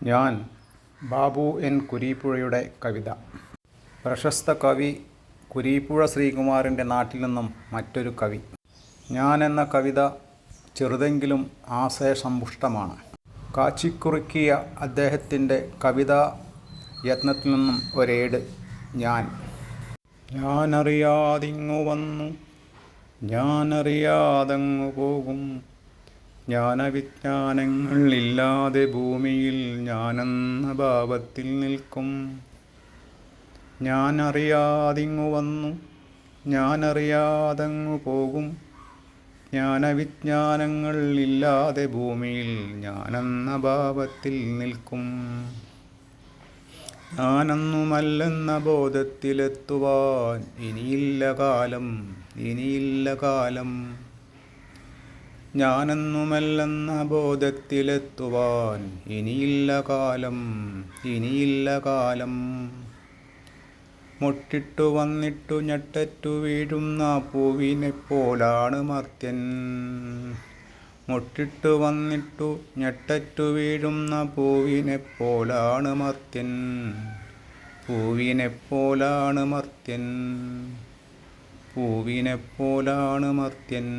ഞാൻ ബാബു എൻ കുരീപ്പുഴയുടെ കവിത. പ്രശസ്ത കവി കുരീപ്പുഴ ശ്രീകുമാറിൻ്റെ നാട്ടിൽ നിന്നും മറ്റൊരു കവി. ഞാൻ എന്ന കവിത ചെറുതെങ്കിലും ആശയസമ്പുഷ്ടമാണ്. കാച്ചിക്കുറുക്കിയ അദ്ദേഹത്തിൻ്റെ കവിതാ യത്നത്തിൽ നിന്നും ഒരേട്. ഞാനറിയാതിങ്ങു വന്നു, ഞാനറിയാതങ്ങു പോകും, ജ്ഞാനവിജ്ഞാനങ്ങൾ ഇല്ലാതെ ഭൂമിയിൽ ഞാനെന്ന ഭാവത്തിൽ നിൽക്കും. ഞാനറിയാതിങ്ങു വന്നു, ഞാനറിയാതങ്ങു പോകും, ജ്ഞാനവിജ്ഞാനങ്ങൾ ഇല്ലാതെ ഭൂമിയിൽ ഞാനെന്ന ഭാവത്തിൽ നിൽക്കും. ഞാനൊന്നുമല്ലെന്ന ബോധത്തിലെത്തുവാൻ ഇനിയില്ല കാലം, ഇനിയില്ല കാലം. ഞാനൊന്നുമല്ലെന്ന ബോധത്തിലെത്തുവാൻ ഇനിയില്ല കാലം, ഇനിയില്ല കാലം. മൊട്ടിട്ടു വന്നിട്ടു ഞെട്ടറ്റു വീഴുന്ന പൂവിനെപ്പോലാണ് മർത്യൻ. മൊട്ടിട്ടു വന്നിട്ടു ഞെട്ടറ്റു വീഴുന്ന പൂവിനെപ്പോലാണ് മർത്യൻ, പൂവിനെപ്പോലാണ് മർത്യൻ, പൂവിനെപ്പോലാണ് മർത്യൻ.